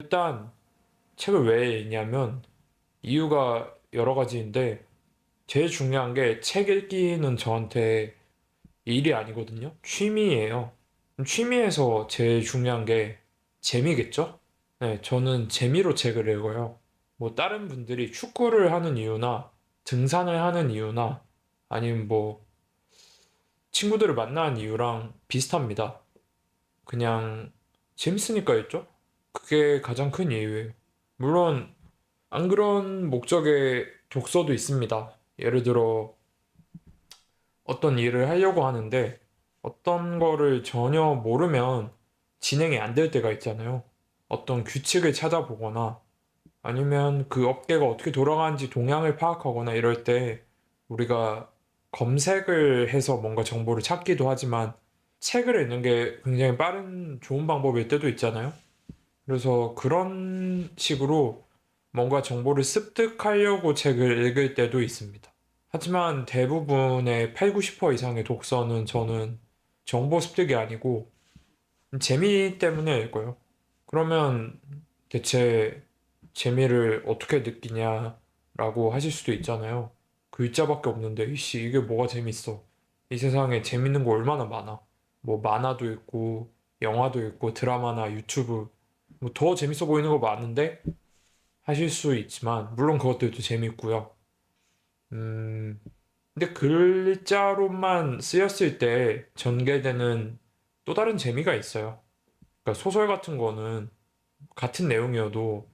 일단 책을 왜 읽냐면 이유가 여러 가지인데 제일 중요한 게 책 읽기는 저한테 일이 아니거든요. 취미예요. 취미에서 제일 중요한 게 재미겠죠? 네, 저는 재미로 책을 읽어요. 뭐 다른 분들이 축구를 하는 이유나 등산을 하는 이유나 아니면 뭐 친구들을 만나는 이유랑 비슷합니다. 그냥 재밌으니까 했죠? 그게 가장 큰 이유예요. 물론 안 그런 목적의 독서도 있습니다. 예를 들어 어떤 일을 하려고 하는데 어떤 거를 전혀 모르면 진행이 안 될 때가 있잖아요. 어떤 규칙을 찾아보거나 아니면 그 업계가 어떻게 돌아가는지 동향을 파악하거나 이럴 때 우리가 검색을 해서 뭔가 정보를 찾기도 하지만 책을 읽는 게 굉장히 빠른 좋은 방법일 때도 있잖아요. 그래서 그런 식으로 뭔가 정보를 습득하려고 책을 읽을 때도 있습니다. 하지만 대부분의 8, 90% 이상의 독서는 저는 정보 습득이 아니고 재미 때문에 읽어요. 그러면 대체 재미를 어떻게 느끼냐라고 하실 수도 있잖아요. 글자밖에 없는데, 이씨, 이게 뭐가 재밌어? 이 세상에 재밌는 거 얼마나 많아. 뭐 만화도 있고, 영화도 있고, 드라마나 유튜브, 뭐 더 재밌어 보이는 거 많은데 하실 수 있지만, 물론 그것들도 재밌고요. 음, 근데 글자로만 쓰였을 때 전개되는 또 다른 재미가 있어요. 그러니까 소설 같은 거는 같은 내용이어도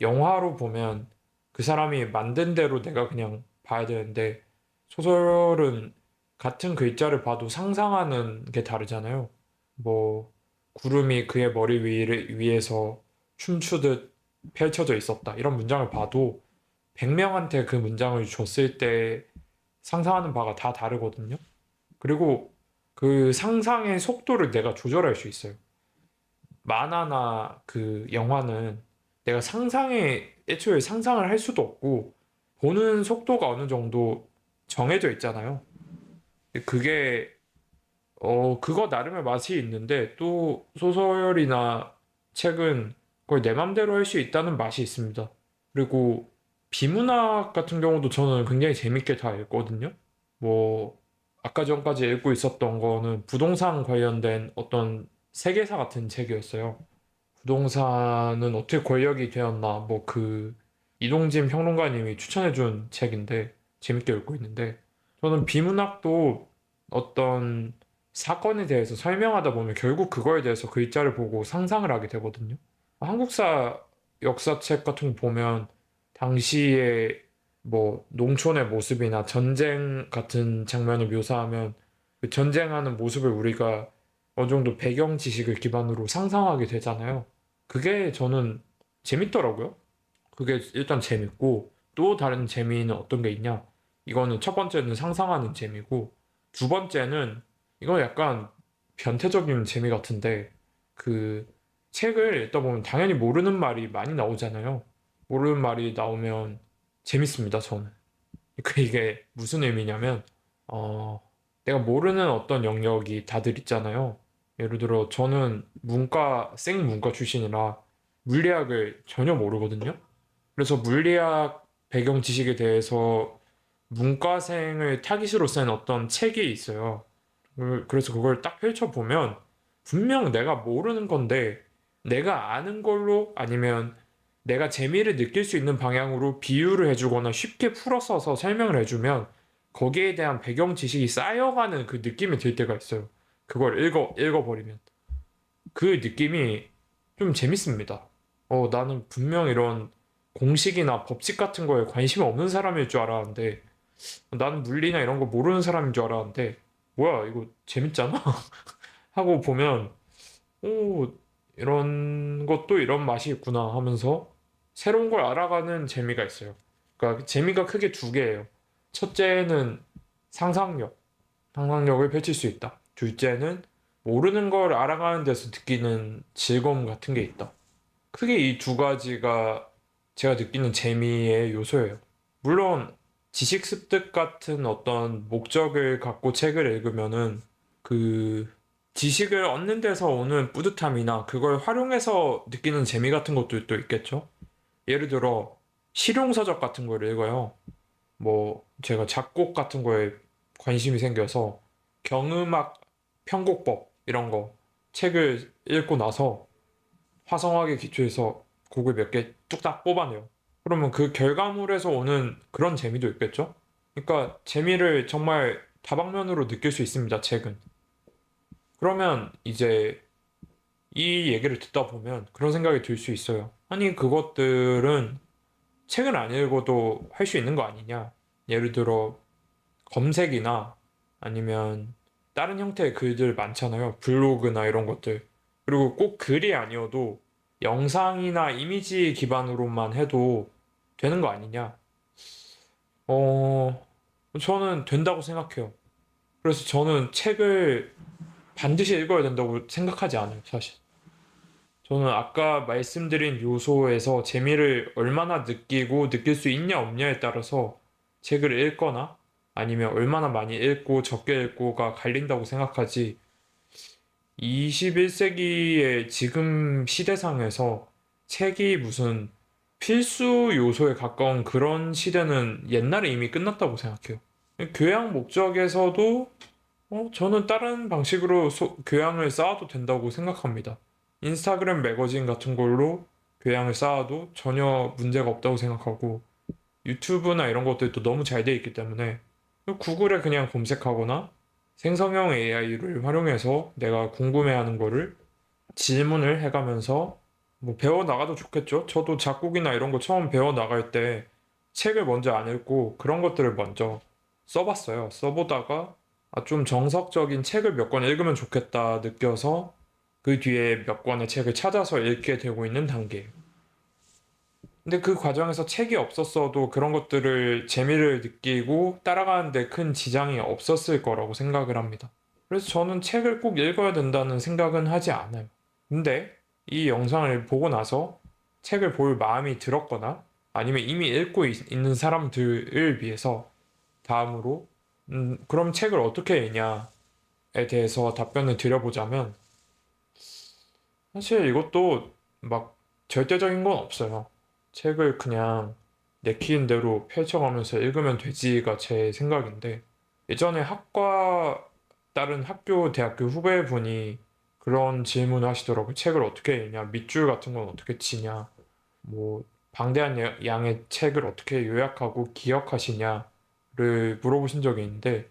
영화로 보면 그 사람이 만든 대로 내가 그냥 봐야 되는데 소설은 같은 글자를 봐도 상상하는 게 다르잖아요. 뭐 구름이 그의 머리 위에서 춤추듯 펼쳐져 있었다. 이런 문장을 봐도 100명한테 그 문장을 줬을 때 상상하는 바가 다 다르거든요. 그리고 그 상상의 속도를 내가 조절할 수 있어요. 만화나 그 영화는 내가 애초에 상상을 할 수도 없고, 보는 속도가 어느 정도 정해져 있잖아요. 그게, 그거 나름의 맛이 있는데, 또 소설이나 책은 그걸 내 맘대로 할 수 있다는 맛이 있습니다. 그리고 비문학 같은 경우도 저는 굉장히 재밌게 다 읽거든요. 뭐, 아까 전까지 읽고 있었던 거는 부동산 관련된 어떤 세계사 같은 책이었어요. 부동산은 어떻게 권력이 되었나, 뭐 이동진 평론가님이 추천해준 책인데, 재밌게 읽고 있는데, 저는 비문학도 어떤 사건에 대해서 설명하다 보면 결국 그거에 대해서 글자를 보고 상상을 하게 되거든요. 한국사 역사책 같은 거 보면, 당시에 뭐 농촌의 모습이나 전쟁 같은 장면을 묘사하면 그 전쟁하는 모습을 우리가 어느 정도 배경 지식을 기반으로 상상하게 되잖아요. 그게 저는 재밌더라고요. 그게 일단 재밌고, 또 다른 재미는 어떤 게 있냐? 이거는 첫 번째는 상상하는 재미고, 두 번째는 이건 약간 변태적인 재미 같은데, 그 책을 읽다 보면 당연히 모르는 말이 많이 나오잖아요. 모르는 말이 나오면 재밌습니다, 저는. 그 이게 무슨 의미냐면, 어, 내가 모르는 어떤 영역이 다들 있잖아요. 예를 들어, 저는 생문과 출신이라 물리학을 전혀 모르거든요. 그래서 물리학 배경 지식에 대해서 문과생을 타깃으로 쓴 어떤 책이 있어요. 그래서 그걸 딱 펼쳐보면 분명 내가 모르는 건데 내가 아는 걸로 아니면 내가 재미를 느낄 수 있는 방향으로 비유를 해주거나 쉽게 풀어서서 설명을 해주면 거기에 대한 배경 지식이 쌓여가는 그 느낌이 들 때가 있어요. 그걸 읽어버리면. 그 느낌이 좀 재밌습니다. 나는 분명 이런 공식이나 법칙 같은 거에 관심이 없는 사람일 줄 알았는데 나는 물리나 이런 거 모르는 사람인 줄 알았는데 뭐야 이거 재밌잖아 하고 보면 오 이런 것도 이런 맛이 있구나 하면서 새로운 걸 알아가는 재미가 있어요. 그러니까 재미가 크게 두 개예요. 첫째는 상상력, 상상력을 펼칠 수 있다. 둘째는 모르는 걸 알아가는 데서 느끼는 즐거움 같은 게 있다. 크게 이 두 가지가 제가 느끼는 재미의 요소예요. 물론 지식 습득 같은 어떤 목적을 갖고 책을 읽으면은 그 지식을 얻는 데서 오는 뿌듯함이나 그걸 활용해서 느끼는 재미 같은 것도 또 있겠죠? 예를 들어, 실용서적 같은 걸 읽어요. 뭐, 제가 작곡 같은 거에 관심이 생겨서 경음악 편곡법 이런 거 책을 읽고 나서 화성학에 기초해서 곡을 몇 개 뚝딱 뽑아내요. 그러면 그 결과물에서 오는 그런 재미도 있겠죠? 그러니까 재미를 정말 다방면으로 느낄 수 있습니다, 책은. 그러면 이제 이 얘기를 듣다 보면 그런 생각이 들 수 있어요. 아니, 그것들은 책을 안 읽어도 할 수 있는 거 아니냐? 예를 들어, 검색이나 아니면 다른 형태의 글들 많잖아요. 블로그나 이런 것들. 그리고 꼭 글이 아니어도 영상이나 이미지 기반으로만 해도 되는 거 아니냐? 어, 저는 된다고 생각해요. 그래서 저는 책을 반드시 읽어야 된다고 생각하지 않아요, 사실. 저는 아까 말씀드린 요소에서 재미를 얼마나 느끼고 느낄 수 있냐 없냐에 따라서 책을 읽거나 아니면 얼마나 많이 읽고 적게 읽고가 갈린다고 생각하지 21세기의 지금 시대상에서 책이 무슨 필수 요소에 가까운 그런 시대는 옛날에 이미 끝났다고 생각해요. 교양 목적에서도 저는 다른 방식으로 교양을 쌓아도 된다고 생각합니다. 인스타그램 매거진 같은 걸로 교양을 쌓아도 전혀 문제가 없다고 생각하고 유튜브나 이런 것들도 너무 잘 돼 있기 때문에 구글에 그냥 검색하거나 생성형 AI를 활용해서 내가 궁금해하는 거를 질문을 해가면서 뭐 배워 나가도 좋겠죠. 저도 작곡이나 이런 거 처음 배워 나갈 때 책을 먼저 안 읽고 그런 것들을 먼저 써봤어요. 써보다가 좀 정석적인 책을 몇 권 읽으면 좋겠다 느껴서 그 뒤에 몇 권의 책을 찾아서 읽게 되고 있는 단계예요. 근데 그 과정에서 책이 없었어도 그런 것들을 재미를 느끼고 따라가는데 큰 지장이 없었을 거라고 생각을 합니다. 그래서 저는 책을 꼭 읽어야 된다는 생각은 하지 않아요. 근데 이 영상을 보고 나서 책을 볼 마음이 들었거나 아니면 이미 읽고 있는 사람들을 위해서 다음으로 그럼 책을 어떻게 읽냐에 대해서 답변을 드려보자면 사실 이것도 막 절대적인 건 없어요. 책을 그냥 내키는 대로 펼쳐가면서 읽으면 되지가 제 생각인데 예전에 다른 학교, 대학교 후배분이 그런 질문을 하시더라고요. 책을 어떻게 읽냐, 밑줄 같은 건 어떻게 치냐, 뭐 방대한 양의 책을 어떻게 요약하고 기억하시냐를 물어보신 적이 있는데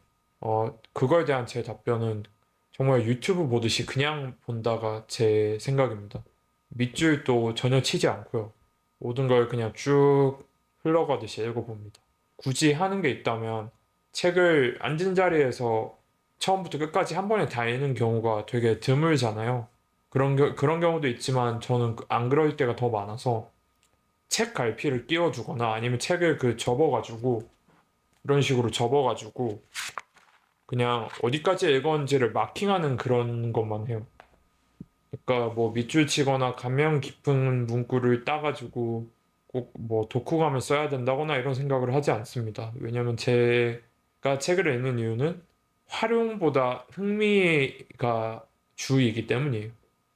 그거에 대한 제 답변은 정말 유튜브 보듯이 그냥 본다가 제 생각입니다. 밑줄도 전혀 치지 않고요. 모든 걸 그냥 쭉 흘러가듯이 읽어봅니다. 굳이 하는 게 있다면 책을 앉은 자리에서 처음부터 끝까지 한 번에 다 읽는 경우가 되게 드물잖아요. 그런 경우도 있지만 저는 안 그럴 때가 더 많아서 책 갈피를 끼워주거나 아니면 책을 접어가지고 이런 식으로 접어가지고 그냥 어디까지 읽었는지를 마킹하는 그런 것만 해요. 그러니까 뭐 밑줄 치거나 감명 깊은 문구를 따가지고 꼭 뭐 독후감을 써야 된다거나 이런 생각을 하지 않습니다. 왜냐면 제가 책을 읽는 이유는 활용보다 흥미가 주이기 때문이에요.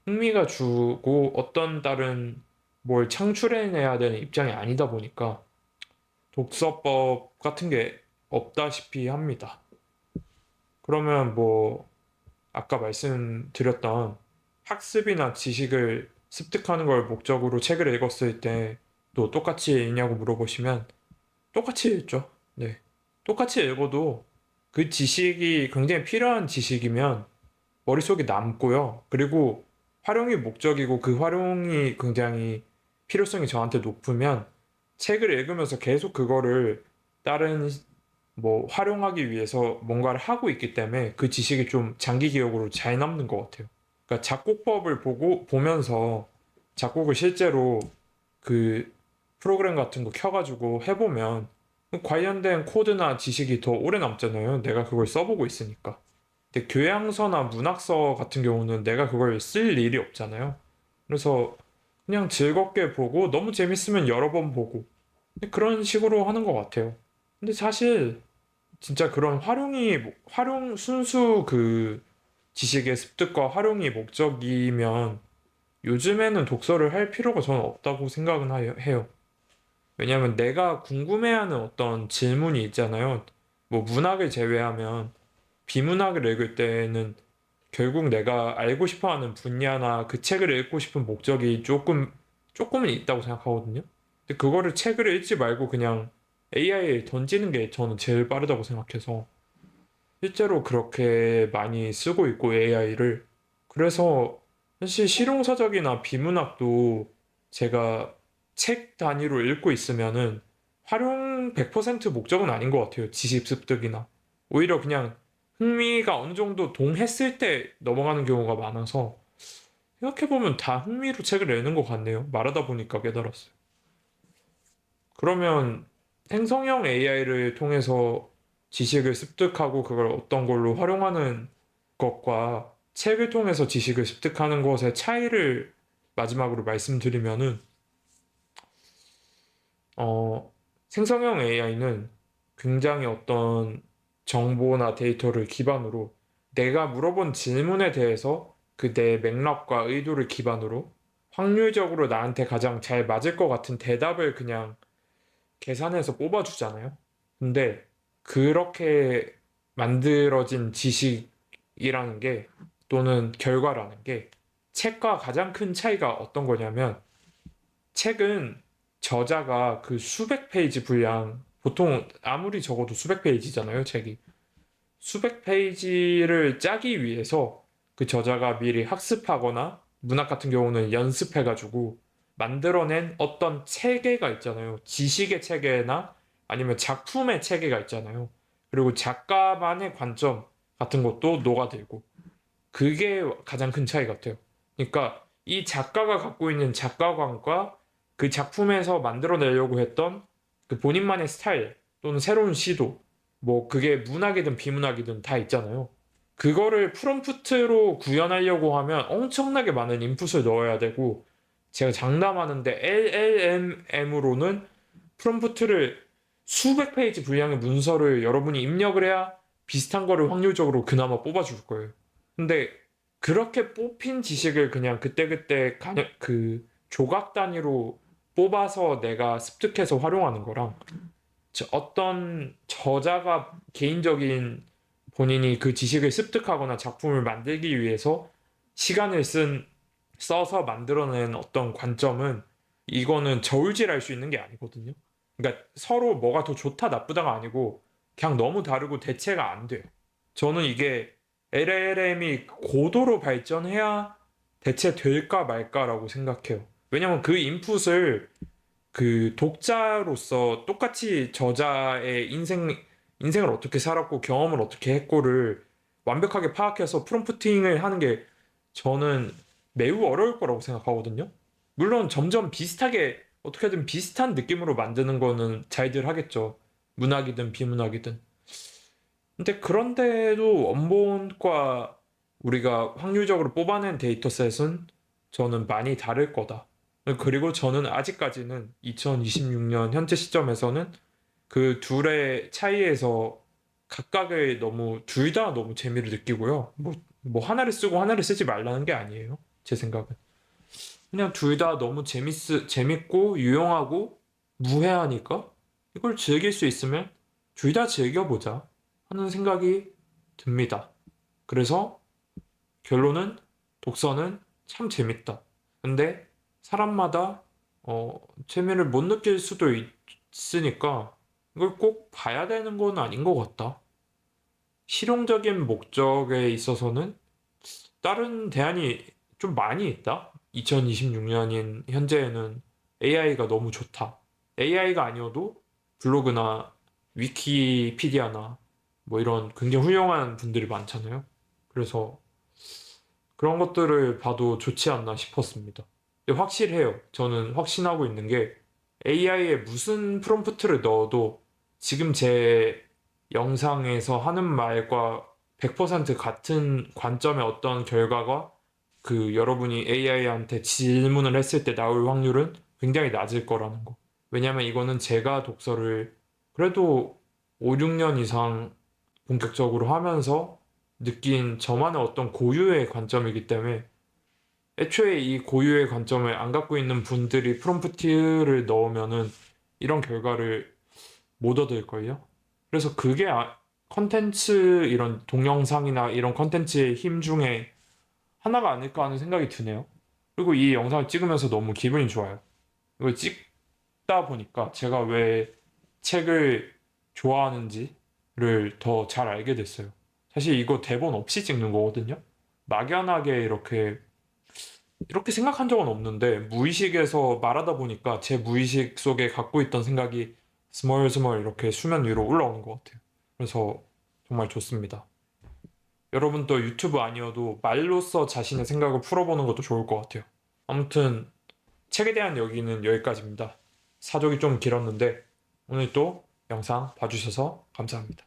흥미가 주고 어떤 다른 뭘 창출해내야 되는 입장이 아니다 보니까 독서법 같은 게 없다시피 합니다. 그러면 뭐 아까 말씀드렸던 학습이나 지식을 습득하는 걸 목적으로 책을 읽었을 때 또 똑같이 읽냐고 물어보시면 똑같이 읽죠. 네. 똑같이 읽어도 그 지식이 굉장히 필요한 지식이면 머릿속에 남고요. 그리고 활용이 목적이고 그 활용이 굉장히 필요성이 저한테 높으면 책을 읽으면서 계속 그거를 다른 뭐 활용하기 위해서 뭔가를 하고 있기 때문에 그 지식이 좀 장기 기억으로 잘 남는 것 같아요. 그러니까 작곡법을 보면서 작곡을 실제로 그 프로그램 같은 거 켜가지고 해보면 관련된 코드나 지식이 더 오래 남잖아요. 내가 그걸 써보고 있으니까. 근데 교양서나 문학서 같은 경우는 내가 그걸 쓸 일이 없잖아요. 그래서 그냥 즐겁게 보고 너무 재밌으면 여러 번 보고 그런 식으로 하는 것 같아요. 근데 사실 진짜 그런 활용 순수 지식의 습득과 활용이 목적이면 요즘에는 독서를 할 필요가 저는 없다고 생각은 해요. 왜냐하면 내가 궁금해하는 어떤 질문이 있잖아요. 뭐 문학을 제외하면 비문학을 읽을 때는 결국 내가 알고 싶어 하는 분야나 그 책을 읽고 싶은 목적이 조금은 있다고 생각하거든요. 근데 그거를 책을 읽지 말고 그냥 AI에 던지는 게 저는 제일 빠르다고 생각해서 실제로 그렇게 많이 쓰고 있고 AI를. 그래서 사실 실용서적이나 비문학도 제가 책 단위로 읽고 있으면은 활용 100% 목적은 아닌 것 같아요. 지식 습득이나. 오히려 그냥 흥미가 어느 정도 동했을 때 넘어가는 경우가 많아서 생각해보면 다 흥미로 책을 읽는 것 같네요. 말하다 보니까 깨달았어요. 그러면 생성형 AI를 통해서 지식을 습득하고 그걸 어떤 걸로 활용하는 것과 책을 통해서 지식을 습득하는 것의 차이를 마지막으로 말씀드리면은, 생성형 AI는 굉장히 어떤 정보나 데이터를 기반으로 내가 물어본 질문에 대해서 그 내 맥락과 의도를 기반으로 확률적으로 나한테 가장 잘 맞을 것 같은 대답을 그냥 계산해서 뽑아주잖아요. 근데 그렇게 만들어진 지식이라는 게 또는 결과라는 게 책과 가장 큰 차이가 어떤 거냐면 책은 저자가 그 수백 페이지 분량 보통 아무리 적어도 수백 페이지잖아요, 책이. 수백 페이지를 짜기 위해서 그 저자가 미리 학습하거나 문학 같은 경우는 연습해가지고 만들어낸 어떤 체계가 있잖아요. 지식의 체계나 아니면 작품의 체계가 있잖아요. 그리고 작가만의 관점 같은 것도 녹아들고 그게 가장 큰 차이 같아요. 그러니까 이 작가가 갖고 있는 작가관과 그 작품에서 만들어내려고 했던 그 본인만의 스타일 또는 새로운 시도 뭐 그게 문학이든 비문학이든 다 있잖아요. 그거를 프롬프트로 구현하려고 하면 엄청나게 많은 인풋을 넣어야 되고 제가 장담하는데 LLM으로는 프롬프트를 수백 페이지 분량의 문서를 여러분이 입력을 해야 비슷한 거를 확률적으로 그나마 뽑아줄 거예요. 근데 그렇게 뽑힌 지식을 그냥 그때그때 그 조각 단위로 뽑아서 내가 습득해서 활용하는 거랑 어떤 저자가 개인적인 본인이 그 지식을 습득하거나 작품을 만들기 위해서 시간을 써서 만들어낸 어떤 관점은 이거는 저울질할 수 있는 게 아니거든요. 그러니까 서로 뭐가 더 좋다 나쁘다가 아니고 그냥 너무 다르고 대체가 안 돼요. 저는 이게 LLM이 고도로 발전해야 대체될까 말까라고 생각해요. 왜냐면 그 인풋을 그 독자로서 똑같이 저자의 인생을 어떻게 살았고 경험을 어떻게 했고를 완벽하게 파악해서 프롬프팅을 하는 게 저는 매우 어려울 거라고 생각하거든요. 물론 점점 비슷하게 어떻게든 비슷한 느낌으로 만드는 거는 잘들 하겠죠. 문학이든 비문학이든. 근데 그런데도 원본과 우리가 확률적으로 뽑아낸 데이터셋은 저는 많이 다를 거다. 그리고 저는 아직까지는 2026년 현재 시점에서는 그 둘의 차이에서 각각의 둘 다 너무 재미를 느끼고요. 뭐 하나를 쓰고 하나를 쓰지 말라는 게 아니에요. 제 생각은. 그냥 둘 다 너무 재밌고 유용하고 무해하니까 이걸 즐길 수 있으면 둘 다 즐겨보자 하는 생각이 듭니다. 그래서 결론은 독서는 참 재밌다. 근데 사람마다 재미를 못 느낄 수도 있으니까 이걸 꼭 봐야 되는 건 아닌 것 같다. 실용적인 목적에 있어서는 다른 대안이 좀 많이 있다. 2026년인 현재에는 AI가 너무 좋다. AI가 아니어도 블로그나 위키피디아나 뭐 이런 굉장히 훌륭한 분들이 많잖아요. 그래서 그런 것들을 봐도 좋지 않나 싶었습니다. 근데 확실해요. 저는 확신하고 있는 게 AI에 무슨 프롬프트를 넣어도 지금 제 영상에서 하는 말과 100% 같은 관점의 어떤 결과가 그 여러분이 AI한테 질문을 했을 때 나올 확률은 굉장히 낮을 거라는 거. 왜냐면 이거는 제가 독서를 그래도 5, 6년 이상 본격적으로 하면서 느낀 저만의 어떤 고유의 관점이기 때문에 애초에 이 고유의 관점을 안 갖고 있는 분들이 프롬프트를 넣으면은 이런 결과를 못 얻을걸요? 그래서 그게 컨텐츠 이런 동영상이나 이런 컨텐츠의 힘 중에 하나가 아닐까 하는 생각이 드네요. 그리고 이 영상을 찍으면서 너무 기분이 좋아요. 이걸 찍다 보니까 제가 왜 책을 좋아하는지를 더 잘 알게 됐어요. 사실 이거 대본 없이 찍는 거거든요. 막연하게 이렇게 생각한 적은 없는데 무의식에서 말하다 보니까 제 무의식 속에 갖고 있던 생각이 스멀스멀 이렇게 수면 위로 올라오는 것 같아요. 그래서 정말 좋습니다. 여러분도 유튜브 아니어도 말로써 자신의 생각을 풀어보는 것도 좋을 것 같아요. 아무튼 책에 대한 얘기는 여기까지입니다. 사족이 좀 길었는데 오늘 또 영상 봐주셔서 감사합니다.